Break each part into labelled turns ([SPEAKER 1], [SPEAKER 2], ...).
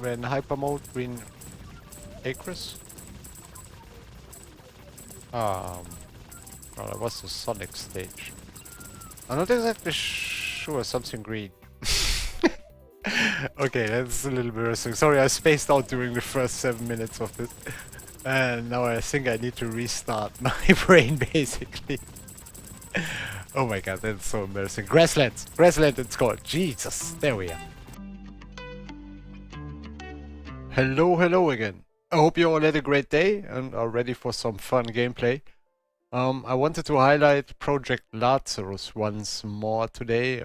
[SPEAKER 1] when HyperMode green acres. Oh, that was the Sonic stage. I'm not exactly sure, something green. Okay, that's a little embarrassing. Sorry, I spaced out during the first 7 minutes of this. And now I think I need to restart my brain, basically. Oh my god, that's so embarrassing. Grasslands! Grassland it's called. Jesus, there we are. Hello again. I hope you all had a great day and are ready for some fun gameplay. I wanted to highlight Project Lazarus once more today,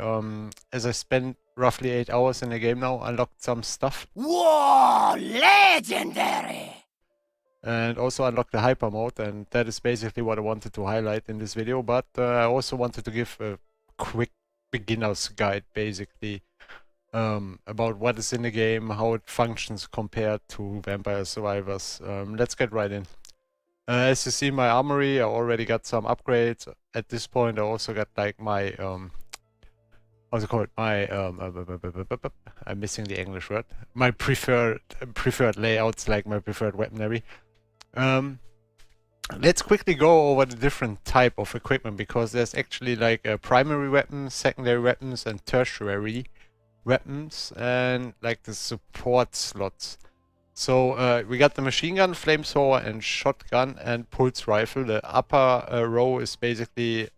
[SPEAKER 1] as I spent roughly 8 hours in the game now, unlocked some stuff.
[SPEAKER 2] Whoa, legendary!
[SPEAKER 1] And also unlocked the hyper mode, and that is basically what I wanted to highlight in this video, but I also wanted to give a quick beginner's guide, basically, about what is in the game, how it functions compared to Vampire Survivors. Let's get right in. As you see, my armory, I already got some upgrades. At this point, I also got like my, how's it called? My, I'm missing the English word. My preferred layouts, like my preferred weaponry. Let's quickly go over the different type of equipment, because there's actually like primary weapons, secondary weapons, and tertiary weapons, and like the support slots. So we got the machine gun, flamethrower, and shotgun, and pulse rifle. The upper row is basically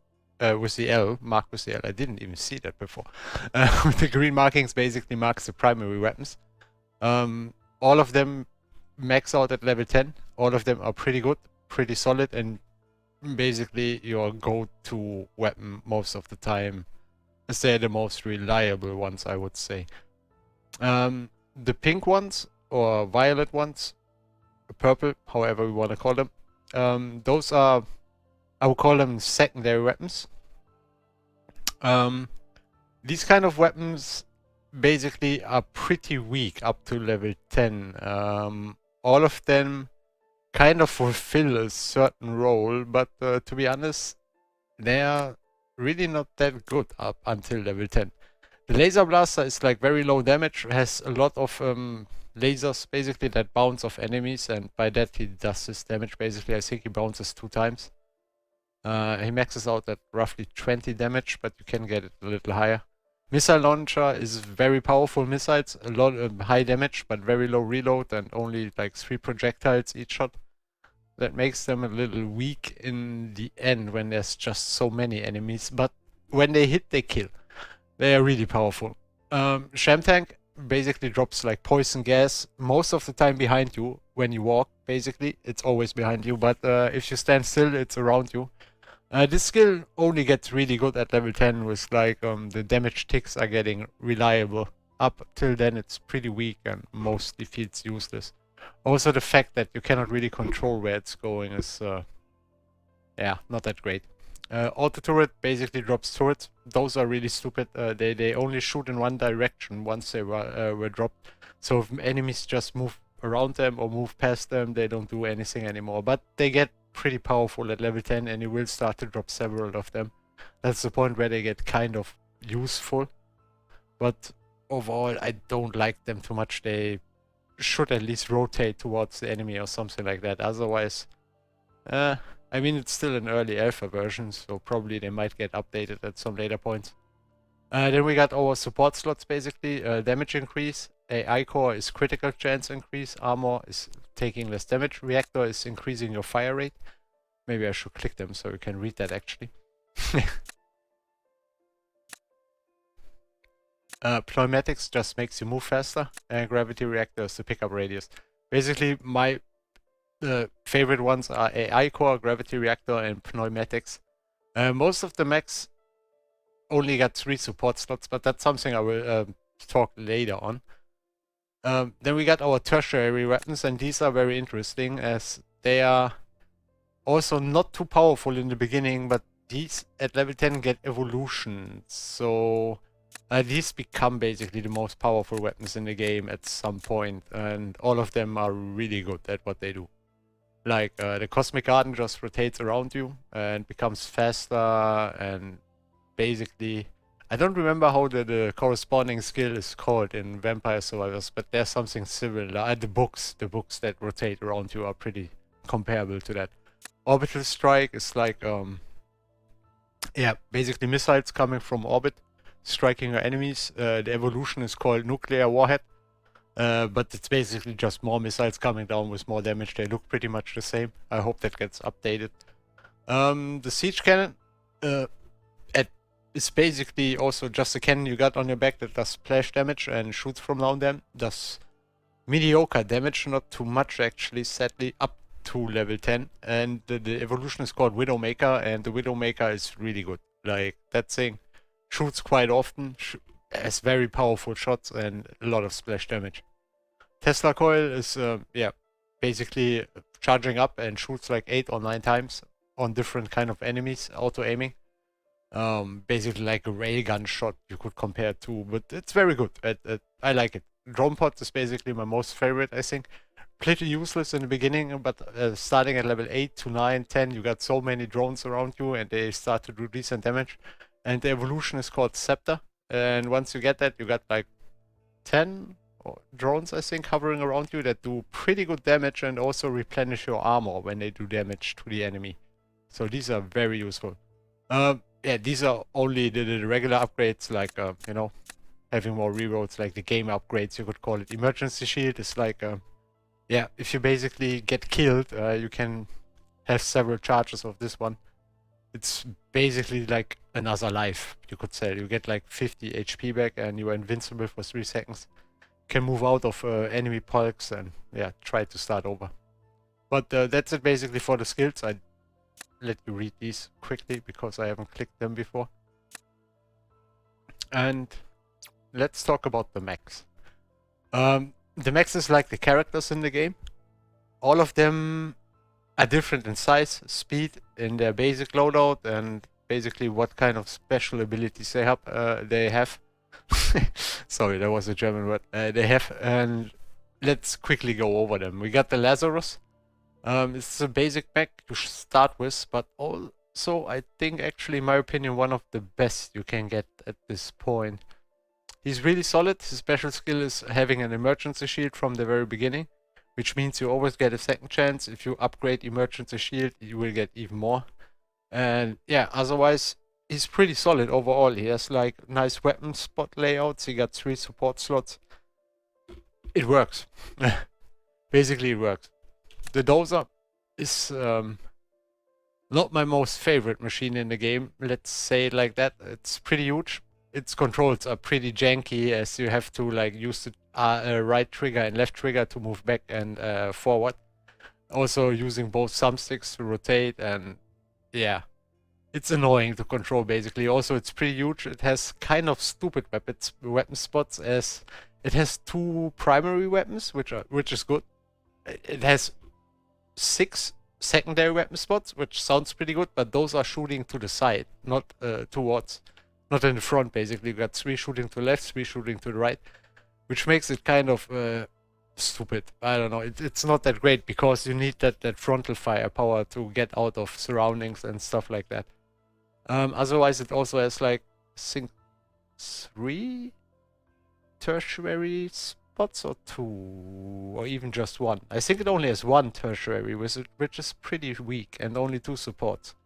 [SPEAKER 1] with the L, marked with the L. I didn't even see that before. The green markings basically marks the primary weapons. All of them max out at level 10. All of them are pretty good, pretty solid, and basically your go-to weapon most of the time. They're the most reliable ones, I would say. The pink ones, or violet ones, purple, however we want to call them, those are, I would call them secondary weapons. These kind of weapons basically are pretty weak up to level 10. All of them kind of fulfill a certain role, but to be honest, they are really not that good up until level 10. The laser blaster is like very low damage, has a lot of lasers basically that bounce off enemies, and by that he does this damage basically. I think he bounces 2 times. He maxes out at roughly 20 damage, but you can get it a little higher. Missile launcher is very powerful missiles, a lot of high damage, but very low reload and only like 3 projectiles each shot. That makes them a little weak in the end when there's just so many enemies, but when they hit, they kill. They are really powerful. Sham tank basically drops like poison gas most of the time behind you when you walk. Basically, it's always behind you, but if you stand still, it's around you. This skill only gets really good at level 10 with like the damage ticks are getting reliable. Up till then it's pretty weak and mostly feels useless. Also the fact that you cannot really control where it's going is yeah, not that great. Auto turret basically drops turrets. Those are really stupid. They only shoot in one direction once they were dropped. So if enemies just move around them or move past them, they don't do anything anymore. But they get pretty powerful at level 10, and you will start to drop several of them. That's the point where they get kind of useful. But overall, I don't like them too much. They should at least rotate towards the enemy or something like that. Otherwise, I mean, it's still an early alpha version, so probably they might get updated at some later points. Then we got our support slots basically. Damage increase, AI core is critical chance increase, armor is taking less damage, reactor is increasing your fire rate. Maybe I should click them so you can read that actually. Pneumatics just makes you move faster, and gravity reactor is the pickup radius. Basically, my favorite ones are AI core, gravity reactor, and pneumatics. Most of the mechs only got 3 support slots, but that's something I will talk later on. Then we got our tertiary weapons, and these are very interesting as they are also not too powerful in the beginning, but these at level 10 get evolution. So these become basically the most powerful weapons in the game at some point, and all of them are really good at what they do. Like the Cosmic Garden just rotates around you and becomes faster, and basically I don't remember how the corresponding skill is called in Vampire Survivors, but there's something similar. The books that rotate around you are pretty comparable to that. Orbital strike is like, yeah, basically missiles coming from orbit, striking your enemies. The evolution is called nuclear warhead, but it's basically just more missiles coming down with more damage. They look pretty much the same. I hope that gets updated. The siege cannon, it's basically also just a cannon you got on your back that does splash damage and shoots from now and then. Does mediocre damage, not too much actually, sadly, up to level 10. And the evolution is called Widowmaker, and the Widowmaker is really good. Like, that thing shoots quite often, has very powerful shots and a lot of splash damage. Tesla coil is, yeah, basically charging up and shoots like 8 or 9 times on different kind of enemies, auto-aiming. Basically like a railgun shot you could compare it to, but it's very good. I like it. Drone pod is basically my most favorite, I think. Pretty useless in the beginning, but starting at level 8 to 9, 10, you got so many drones around you and they start to do decent damage. And the evolution is called Scepter. And once you get that, you got like 10 drones, I think, hovering around you that do pretty good damage and also replenish your armor when they do damage to the enemy. So these are very useful. Yeah, these are only the regular upgrades, like, you know, having more rerolls, like the game upgrades, you could call it. Emergency shield is like, yeah, if you basically get killed, you can have several charges of this one. It's basically like another life, you could say. You get like 50 HP back and you are invincible for 3 seconds. You can move out of enemy pulks and, yeah, try to start over. But that's it basically for the skills. I let you read these quickly because I haven't clicked them before. And let's talk about the mechs. The mechs is like the characters in the game. All of them are different in size, speed, in their basic loadout, and basically what kind of special abilities they have. Sorry, that was a German word. They have, and let's quickly go over them. We got the Lazarus. It's a basic mech to start with, but also I think actually, in my opinion, one of the best you can get at this point. He's really solid. His special skill is having an emergency shield from the very beginning, which means you always get a second chance. If you upgrade emergency shield, you will get even more. And yeah, otherwise, he's pretty solid overall. He has like nice weapon spot layouts. He got 3 support slots. It works. Basically, it works. The dozer is not my most favorite machine in the game. Let's say it like that. It's pretty huge. Its controls are pretty janky, as you have to like use the right trigger and left trigger to move back and forward. Also using both thumbsticks to rotate, and yeah, it's annoying to control basically. Also, it's pretty huge. It has kind of stupid weapon spots, as it has 2 primary weapons, which is good. It has 6 secondary weapon spots, which sounds pretty good, but those are shooting to the side, not towards. Not in the front, basically. You got 3 shooting to the left, 3 shooting to the right, which makes it kind of stupid. I don't know. It's not that great because you need that frontal firepower to get out of surroundings and stuff like that. Otherwise, it also has like, I think, 3 tertiary spots or 2, or even just 1. I think it only has 1 tertiary, which is pretty weak, and only 2 supports.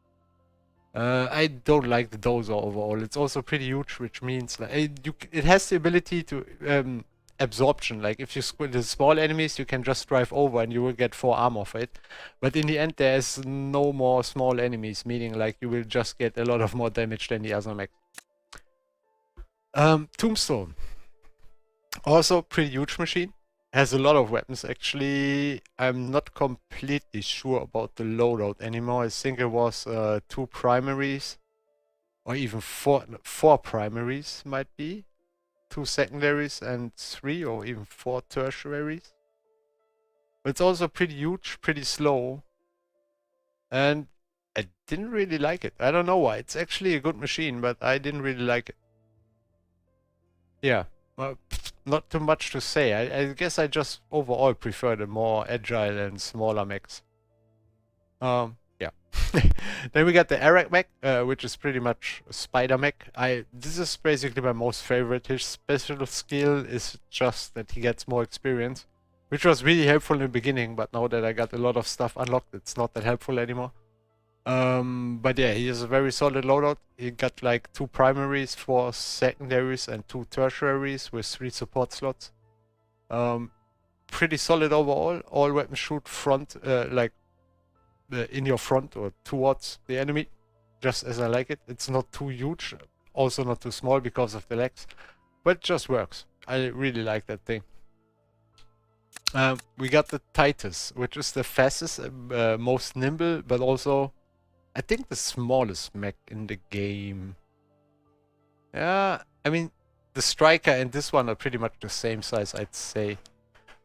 [SPEAKER 1] I don't like the dozer overall. It's also pretty huge, which means like it has the ability to absorption. Like if you squid the small enemies, you can just drive over and you will get 4 armor for it. But in the end, there's no more small enemies, meaning like you will just get a lot of more damage than the other mech. Tombstone, also pretty huge machine. Has a lot of weapons actually. I'm not completely sure about the loadout anymore. I think it was 2 primaries, or even 4 primaries might be. 2 secondaries and 3 or even 4 tertiaries. But it's also pretty huge, pretty slow. And I didn't really like it. I don't know why. It's actually a good machine, but I didn't really like it. Yeah. Not too much to say. I guess I just overall prefer the more agile and smaller mechs. Yeah. Then we got the Arak Mech, which is pretty much a spider mech. This is basically my most favorite. His special skill is just that he gets more experience, which was really helpful in the beginning, but now that I got a lot of stuff unlocked, it's not that helpful anymore. But yeah, he is a very solid loadout. He got like 2 primaries, 4 secondaries, and 2 tertiaries with 3 support slots. Pretty solid overall. All weapons shoot front, like in your front or towards the enemy, just as I like it. It's not too huge, also not too small because of the legs, but it just works. I really like that thing. We got the Titus, which is the fastest, most nimble, but also I think the smallest mech in the game. Yeah, I mean, the Striker and this one are pretty much the same size, I'd say.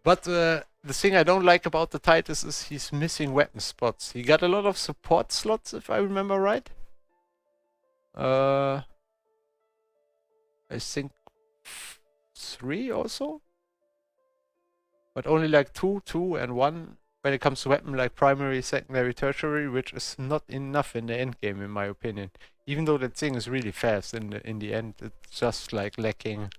[SPEAKER 1] But the thing I don't like about the Titus is he's missing weapon spots. He got a lot of support slots, if I remember right. I think 3 also. But only like 2, 2, and 1 when it comes to weapon, like primary, secondary, tertiary, which is not enough in the end game, in my opinion. Even though that thing is really fast in the end, it's just like lacking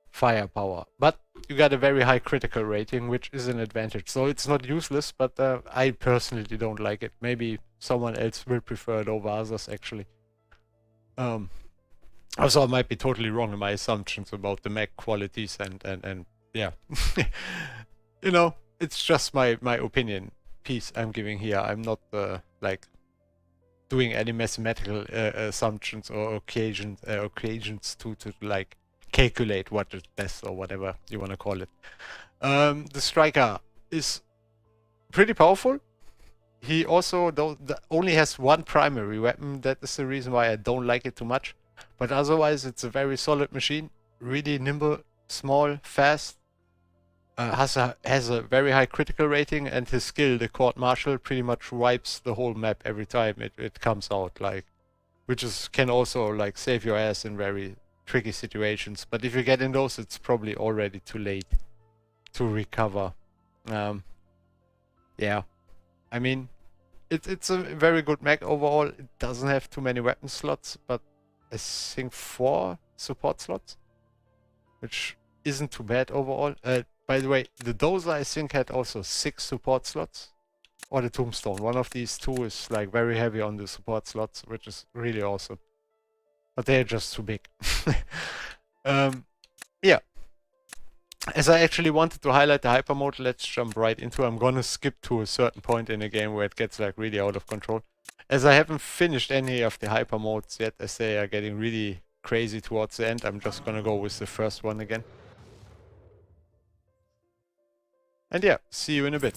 [SPEAKER 1] firepower. But you got a very high critical rating, which is an advantage. So it's not useless, but I personally don't like it. Maybe someone else will prefer it over others, actually. Also, I might be totally wrong in my assumptions about the mech qualities and yeah. You know, it's just my opinion piece I'm giving here. I'm not like doing any mathematical assumptions or occasions to like calculate what is best or whatever you want to call it. The Striker is pretty powerful. He also only has 1 primary weapon. That is the reason why I don't like it too much. But otherwise, it's a very solid machine. Really nimble, small, fast. Has a very high critical rating, and his skill, the Court Martial, pretty much wipes the whole map every time it comes out. Like, which can also like save your ass in very tricky situations. But if you get in those, it's probably already too late to recover. Yeah, I mean, it's a very good mech overall. It doesn't have too many weapon slots, but I think 4 support slots, which isn't too bad overall. By the way, the Dozer I think had also 6 support slots, or the Tombstone. One of these 2 is like very heavy on the support slots, which is really awesome. But they're just too big. Yeah. As I actually wanted to highlight the HyperMode, let's jump right into it. I'm gonna skip to a certain point in the game where it gets like really out of control. As I haven't finished any of the HyperModes yet, as they are getting really crazy towards the end, I'm just gonna go with the first one again. And yeah, see you in a bit.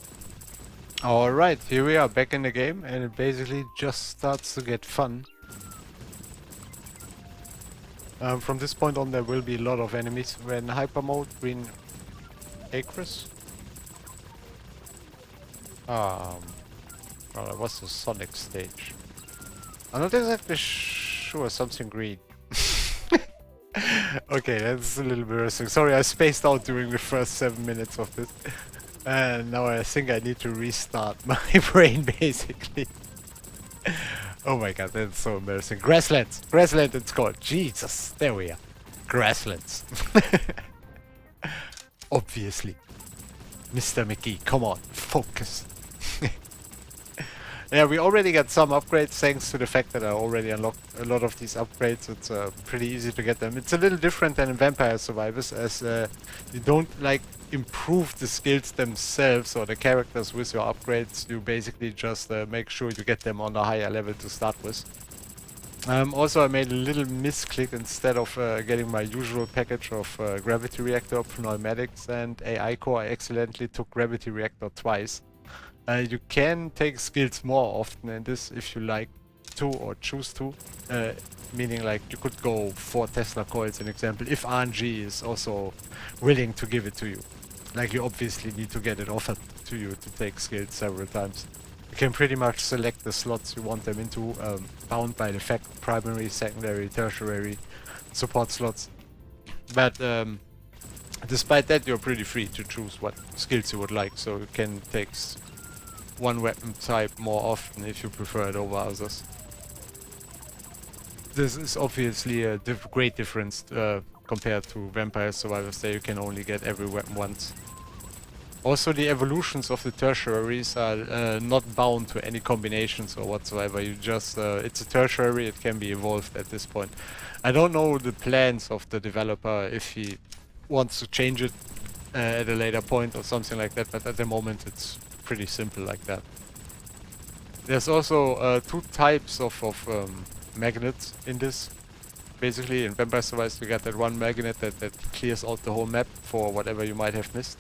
[SPEAKER 1] Alright, here we are back in the game, and it basically just starts to get fun. From this point on there will be a lot of enemies. We're in hyper mode, green acres. Well, that was the Sonic stage. I'm not exactly sure, something green. Okay, that's a little embarrassing. Sorry, I spaced out during the first 7 minutes of this. And now I think I need to restart my brain, basically. Oh my god, that's so embarrassing. Grasslands! Grassland it's called. Jesus, there we are. Grasslands. Obviously. Mr. McGee, come on, focus. Yeah, we already got some upgrades thanks to the fact that I already unlocked a lot of these upgrades. It's pretty easy to get them. It's a little different than in Vampire Survivors, as you don't like improve the skills themselves or the characters with your upgrades. You basically just make sure you get them on a higher level to start with. Also, I made a little misclick. Instead of getting my usual package of Gravity Reactor, Pneumatics and AI Core, I accidentally took Gravity Reactor twice. You can take skills more often in this if you like to or choose to. Meaning like you could go 4 Tesla coils, an example, if RNG is also willing to give it to you. Like you obviously need to get it offered to you to take skills several times. You can pretty much select the slots you want them into, bound by the fact primary, secondary, tertiary support slots. But despite that, you're pretty free to choose what skills you would like, so you can take one weapon type more often if you prefer it over others. This is obviously a great difference compared to Vampire Survivors, there you can only get every weapon once. Also, the evolutions of the tertiaries are not bound to any combinations or whatsoever. You just, it's a tertiary, it can be evolved at this point. I don't know the plans of the developer if he wants to change it at a later point or something like that, but at the moment it's pretty simple like that. There's also two types of magnets in this. Basically, in Vampire Survivors we got that one magnet that clears out the whole map for whatever you might have missed.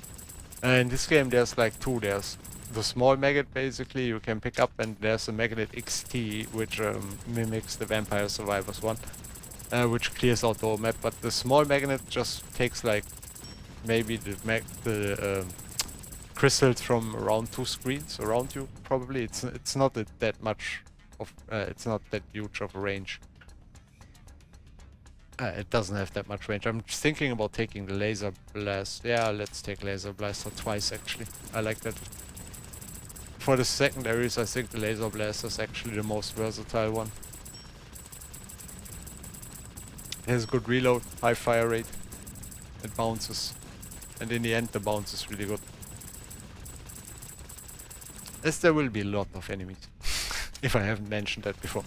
[SPEAKER 1] In this game there's like two. There's the small magnet basically you can pick up, and there's a magnet XT which mimics the Vampire Survivors one, which clears out the whole map. But the small magnet just takes like maybe the crystals from around 2 screens around you. Probably it's not that much of it's not that huge of a range. It doesn't have that much range. I'm just thinking about taking the laser blast. Yeah, let's take laser blaster twice actually. I like that. For the secondaries, I think the laser blaster is actually the most versatile one. It has good reload, high fire rate. It bounces, and in the end the bounce is really good. As there will be a lot of enemies, if I haven't mentioned that before,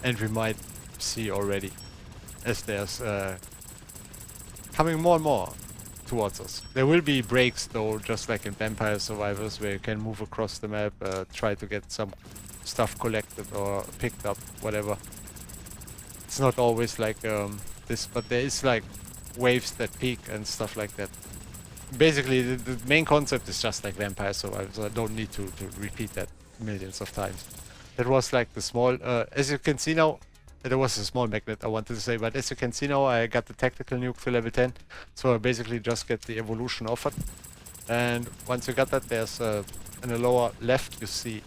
[SPEAKER 1] and we might see already, as there's coming more and more towards us. There will be breaks though, just like in Vampire Survivors, where you can move across the map, try to get some stuff collected or picked up, whatever. It's not always like this, but there is like waves that peak and stuff like that. Basically, the main concept is just like Vampire Survivors. I don't need to repeat that millions of times. That was like the small, as you can see now, there was a small magnet I wanted to say, but as you can see now, I got the tactical nuke to level 10, so I basically just get the evolution offered. And once you got that, there's in the lower left you see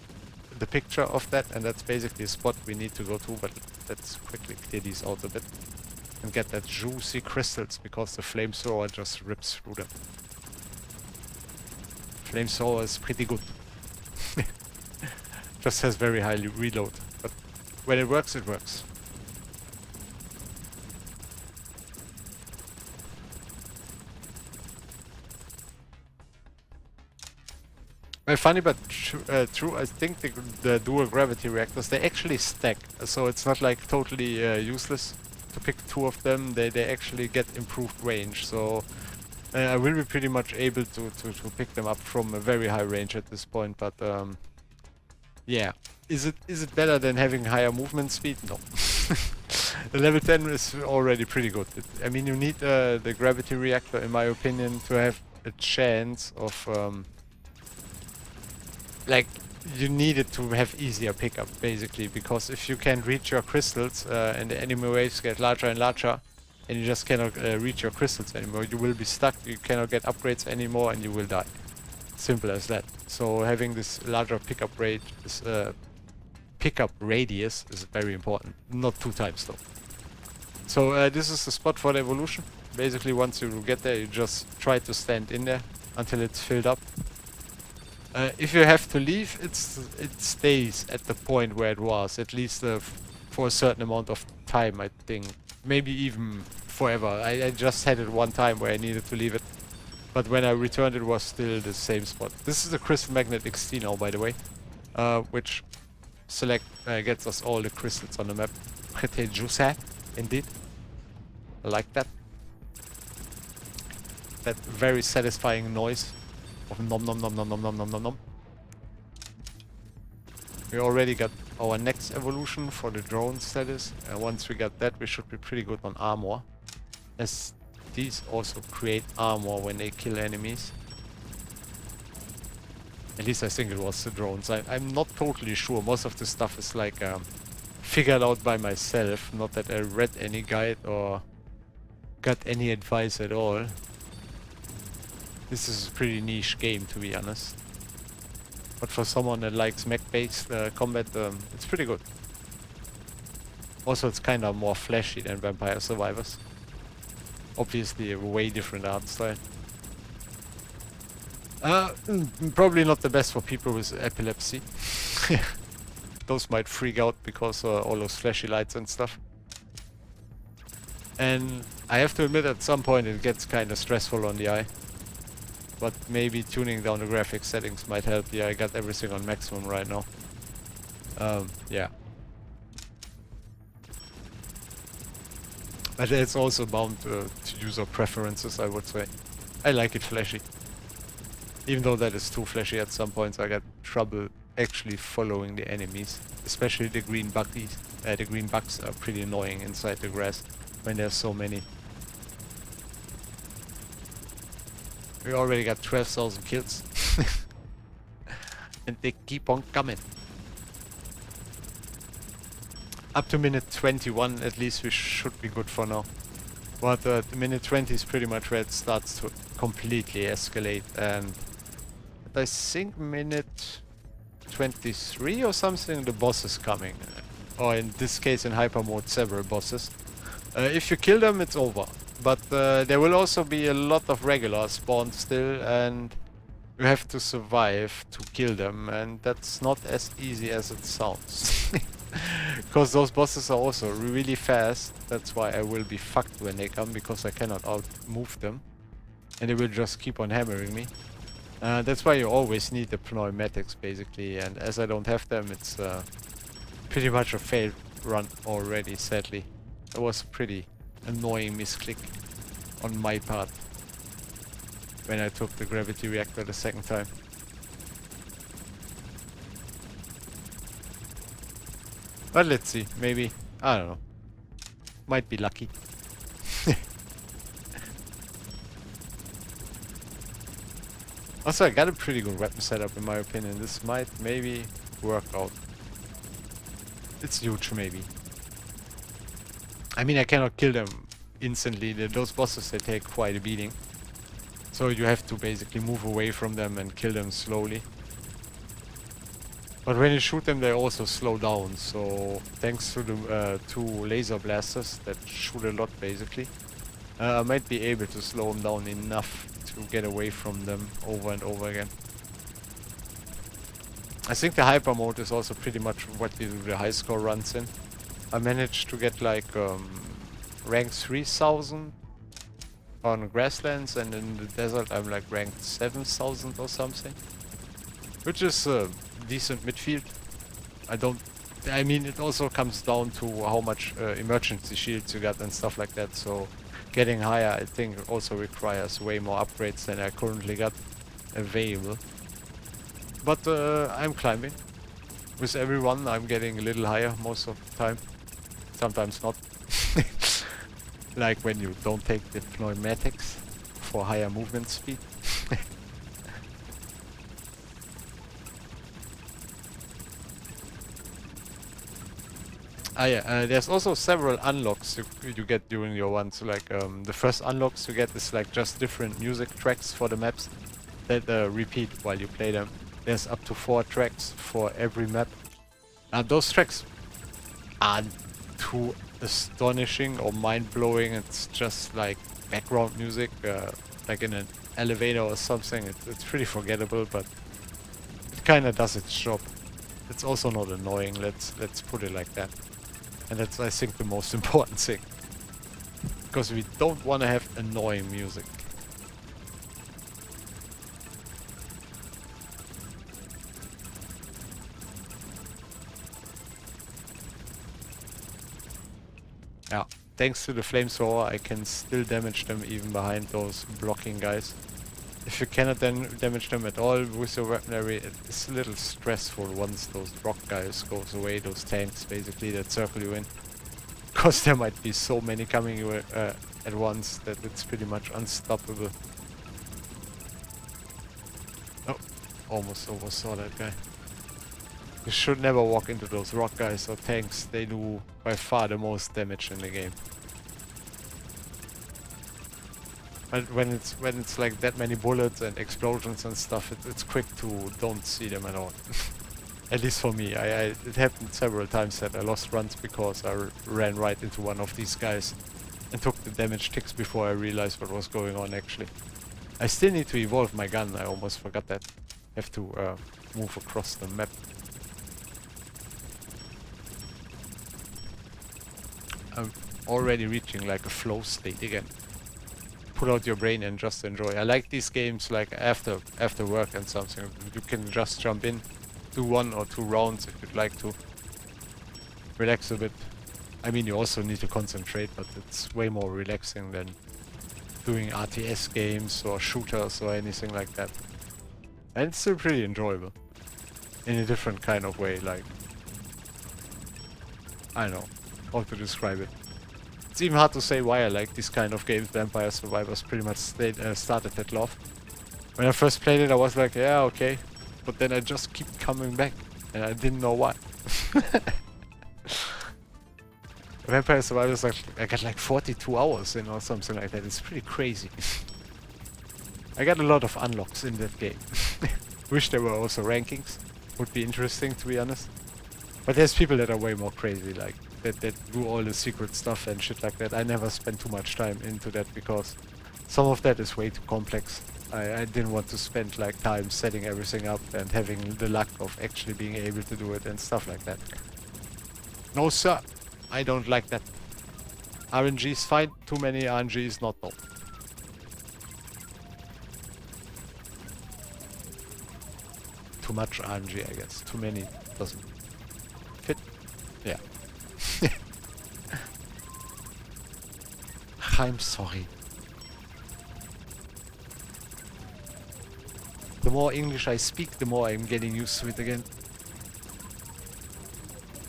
[SPEAKER 1] the picture of that, and that's basically a spot we need to go to, but let's quickly clear these out a bit and get that juicy crystals, because the flamethrower just rips through them. Flamethrower is pretty good. Just has very high reload, but when it works, it works. Well, funny but true, I think the dual gravity reactors, they actually stack, so it's not like totally useless to pick two of them. They actually get improved range, so I will be pretty much able to pick them up from a very high range at this point, but yeah. Is it better than having higher movement speed? No. The level 10 is already pretty good. I mean, you need the gravity reactor, in my opinion, to have a chance of like, you need it to have easier pickup, basically, because if you can't reach your crystals and the enemy waves get larger and larger, and you just cannot reach your crystals anymore, you will be stuck, you cannot get upgrades anymore, and you will die. Simple as that. So having this larger pickup rate, this pickup radius is very important. Not 2 times though. So this is the spot for the evolution. Basically, once you get there, you just try to stand in there until it's filled up. If you have to leave, it stays at the point where it was, at least for a certain amount of time, I think. Maybe even forever. I just had it one time where I needed to leave it, but when I returned it was still the same spot. This is the Crystal Magnet XT now, by the way, which gets us all the crystals on the map. Pretty juicy, indeed. I like that. That very satisfying noise of nom nom nom nom nom nom nom nom nom. We already got our next evolution for the drone status, and once we got that, we should be pretty good on armor, as these also create armor when they kill enemies. At least I think it was the drones. I'm not totally sure. Most of the stuff is like figured out by myself, not that I read any guide or got any advice at all. This is a pretty niche game, to be honest. But for someone that likes mech-based combat, it's pretty good. Also, it's kind of more flashy than Vampire Survivors. Obviously, a way different art style. Probably not the best for people with epilepsy. Those might freak out because all those flashy lights and stuff. And I have to admit, at some point it gets kind of stressful on the eye. But maybe tuning down the graphics settings might help. Yeah, I got everything on maximum right now. Yeah. But it's also bound to user preferences, I would say. I like it flashy. Even though that is too flashy at some points, I got trouble actually following the enemies. Especially the green buggies. The green bugs are pretty annoying inside the grass when there's so many. We already got 12,000 kills. And they keep on coming. Up to minute 21 at least we should be good for now. But the minute 20 is pretty much where it starts to completely escalate, and I think minute 23 or something the boss is coming. Or in this case in HyperMode several bosses. If you kill them it's over. But there will also be a lot of regulars spawned still, and you have to survive to kill them, and that's not as easy as it sounds. Because those bosses are also really fast. That's why I will be fucked when they come, because I cannot outmove them. And they will just keep on hammering me. That's why you always need the pneumatics basically, and as I don't have them it's pretty much a failed run already, sadly. It was a pretty annoying misclick on my part when I took the gravity reactor the second time. But let's see, maybe, I don't know, might be lucky. Also, I got a pretty good weapon setup in my opinion. This might maybe work out. It's huge maybe. I mean, I cannot kill them instantly. Those bosses, they take quite a beating. So you have to basically move away from them and kill them slowly. But when you shoot them, they also slow down. So thanks to the two laser blasters that shoot a lot basically, I might be able to slow them down enough to get away from them over and over again. I think the hyper mode is also pretty much what you do the high score runs in. I managed to get like rank 3000 on grasslands, and in the desert I'm like ranked 7000 or something. Which is decent midfield. I mean, it also comes down to how much emergency shields you got and stuff like that, so getting higher I think also requires way more upgrades than I currently got available. But I'm climbing. With every one I'm getting a little higher most of the time. Sometimes not. Like when you don't take the pneumatics for higher movement speed. There's also several unlocks you get during your ones. Like the first unlocks you get is like just different music tracks for the maps that repeat while you play them. There's up to 4 tracks for every map. Those tracks aren't too astonishing or mind-blowing. It's just like background music, like in an elevator or something. It's pretty forgettable, but it kind of does its job. It's also not annoying. Let's put it like that. And that's, I think, the most important thing. Because we don't want to have annoying music. Yeah, thanks to the flamethrower I can still damage them even behind those blocking guys. If you cannot then damage them at all with your weaponry, it's a little stressful once those rock guys goes away, those tanks basically that circle you in. Because there might be so many coming you at once that it's pretty much unstoppable. Oh, almost oversaw that guy. You should never walk into those rock guys or tanks. They do by far the most damage in the game. But when it's like that many bullets and explosions and stuff, it's quick to don't see them at all. At least for me. It happened several times that I lost runs because I ran right into one of these guys and took the damage ticks before I realized what was going on actually. I still need to evolve my gun. I almost forgot that. Have to move across the map. I'm already reaching like a flow state again. Pull out your brain and just enjoy. I like these games like after work and something. You can just jump in, do 1 or 2 rounds if you'd like to. Relax a bit. I mean, you also need to concentrate, but it's way more relaxing than doing RTS games or shooters or anything like that. And it's still pretty enjoyable. In a different kind of way, like... I don't know how to describe it. It's even hard to say why I like these kind of games. Vampire Survivors pretty much started that love. When I first played it, I was like, yeah, okay. But then I just keep coming back, and I didn't know why. Vampire Survivors, I got like 42 hours in or something like that. It's pretty crazy. I got a lot of unlocks in that game. Wish there were also rankings. Would be interesting, to be honest. But there's people that are way more crazy, like that do all the secret stuff and shit like that. I never spent too much time into that because some of that is way too complex. I didn't want to spend like time setting everything up and having the luck of actually being able to do it and stuff like that. No sir, I don't like that. RNG is fine, too many RNG is not though. Too much RNG, I guess. Too many doesn't fit. Yeah. I'm sorry. The more English I speak, the more I'm getting used to it again.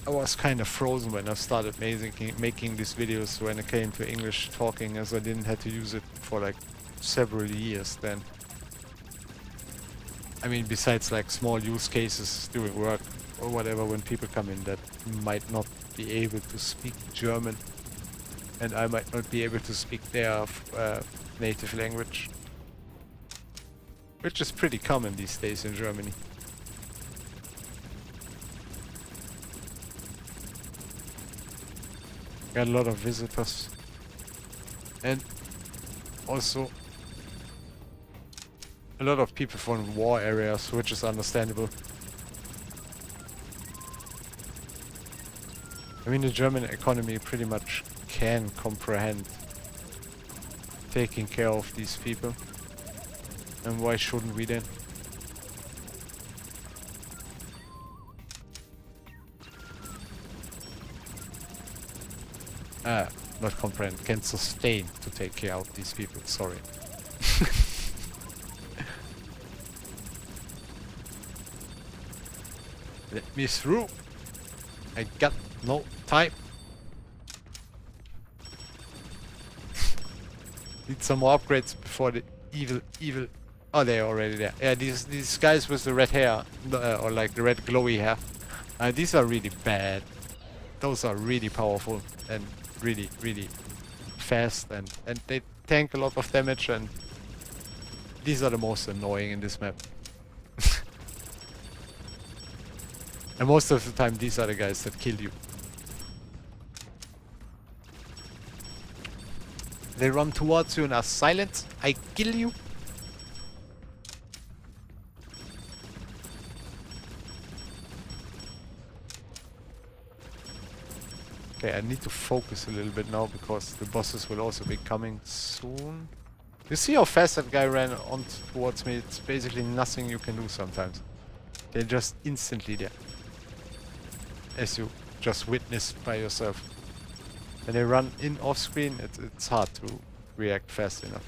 [SPEAKER 1] I was kind of frozen when I started making these videos when it came to English talking, as I didn't have to use it for like several years then. I mean, besides like small use cases doing work or whatever, when people come in that might not be able to speak German and I might not be able to speak their native language, which is pretty common these days in Germany. Got a lot of visitors and also a lot of people from war areas, which is understandable. I mean, the German economy pretty much can comprehend taking care of these people. And why shouldn't we then? Not comprehend, can sustain to take care of these people, sorry. Let me through. I got no time. Need some more upgrades before the evil. Oh, they're already there. Yeah, these guys with the red hair, or like the red glowy hair. These are really bad. Those are really powerful and really fast, and they tank a lot of damage, and these are the most annoying in this map. And most of the time these are the guys that kill you. They run towards you and are silent. I kill you. Okay, I need to focus a little bit now because the bosses will also be coming soon. You see how fast that guy ran on towards me? It's basically nothing you can do sometimes. They're just instantly there. As you just witnessed by yourself. When they run in off screen, it's hard to react fast enough.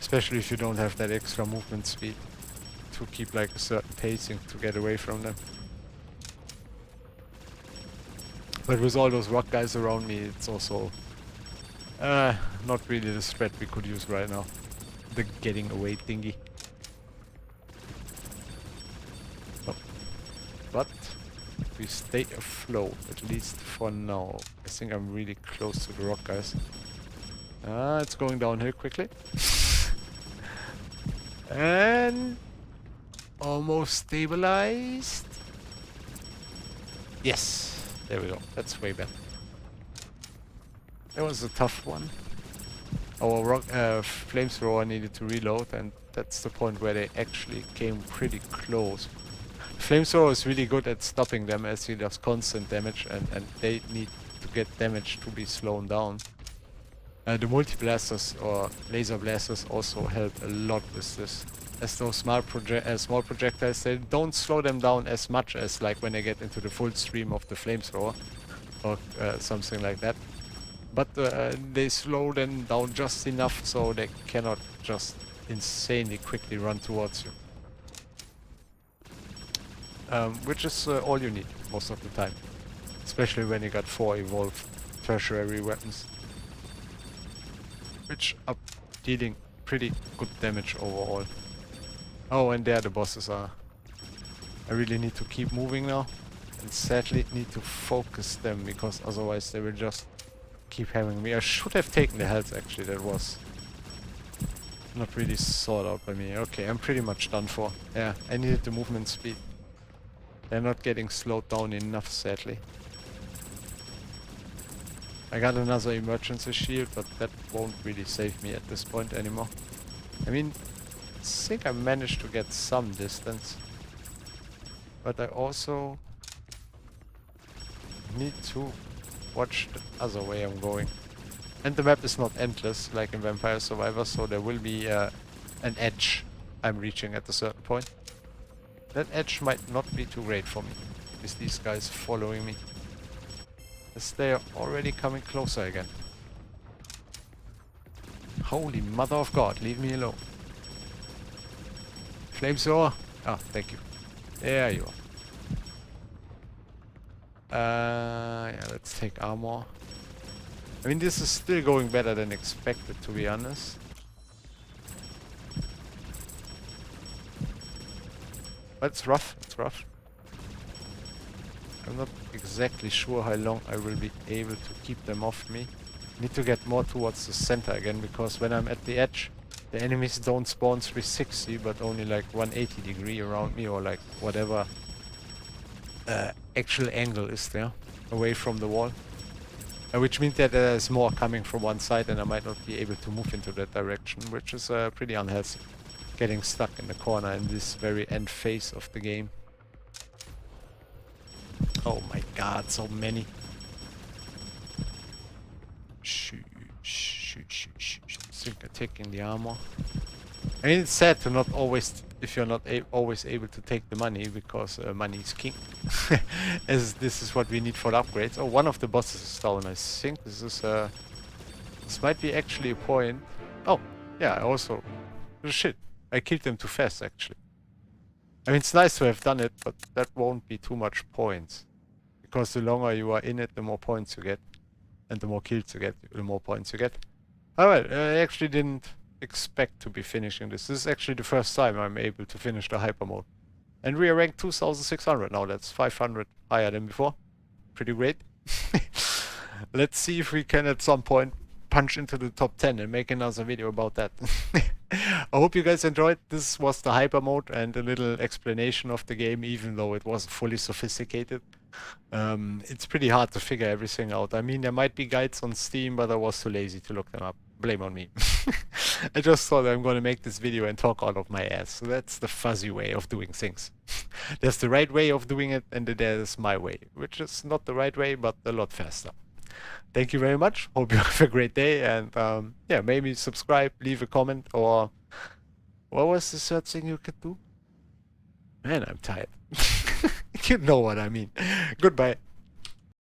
[SPEAKER 1] Especially if you don't have that extra movement speed to keep like a certain pacing to get away from them. But with all those rock guys around me, it's also not really the strat we could use right now. The getting away thingy. Oh. But we stay afloat, at least for now. I think I'm really close to the rock guys. It's going downhill quickly. And almost stabilized. Yes, there we go. That's way better. That was a tough one. our flamethrower needed to reload, and that's the point where they actually came pretty close. Flamethrower is really good at stopping them as he does constant damage, and they need to get damage to be slowed down. The multi-blasters or laser blasters also help a lot with this. As those small projectiles, they don't slow them down as much as like when they get into the full stream of the flamethrower or something like that. But they slow them down just enough so they cannot just insanely quickly run towards you. Which is all you need most of the time. Especially when you got 4 evolved tertiary weapons. Which are dealing pretty good damage overall. Oh, and there the bosses are. I really need to keep moving now. And sadly need to focus them, because otherwise they will just keep having me. I should have taken the health actually, that was not really thought out by me. Okay, I'm pretty much done for. Yeah, I needed the movement speed. They're not getting slowed down enough, sadly. I got another emergency shield, but that won't really save me at this point anymore. I mean, I think I managed to get some distance. But I also need to watch the other way I'm going. And the map is not endless like in Vampire Survivors, so there will be an edge I'm reaching at a certain point. That edge might not be too great for me, with these guys following me. As they are already coming closer again. Holy mother of God, leave me alone. Flamethrower? Ah, thank you. There you are. Yeah, let's take armor. I mean, this is still going better than expected, to be honest. But it's rough, it's rough. I'm not exactly sure how long I will be able to keep them off me. Need to get more towards the center again, because when I'm at the edge, the enemies don't spawn 360, but only like 180 degree around me, or like whatever actual angle is there, away from the wall. Which means that there's more coming from one side and I might not be able to move into that direction, which is pretty unhealthy. Getting stuck in the corner in this very end phase of the game. Oh my god, so many. Shoot, shoot, shoot, shoot, shoot. I think I'm taking the armor. I mean, it's sad to not always, if you're not always able to take the money, because money is king. As this is what we need for the upgrades. Oh, one of the bosses is down. I think this is this might be actually a point. Oh, yeah, I also... Shit, I killed them too fast, actually. I mean, it's nice to have done it, but that won't be too much points. Because the longer you are in it, the more points you get. And the more kills you get, the more points you get. Alright, I actually didn't expect to be finishing this. This is actually the first time I'm able to finish the HyperMode. And we are ranked 2600 now. That's 500 higher than before. Pretty great. Let's see if we can at some point punch into the top 10 and make another video about that. I hope you guys enjoyed. This was the HyperMode and a little explanation of the game, even though it wasn't fully sophisticated. It's pretty hard to figure everything out. I mean, there might be guides on Steam, but I was too lazy to look them up. Blame on me. I just thought I'm going to make this video and talk out of my ass. So that's the fuzzy way of doing things. There's the right way of doing it, and there's my way, which is not the right way, but a lot faster. Thank you very much. Hope you have a great day, and yeah, maybe subscribe, leave a comment, or what was the third thing you could do? Man, I'm tired. You know what I mean. Goodbye.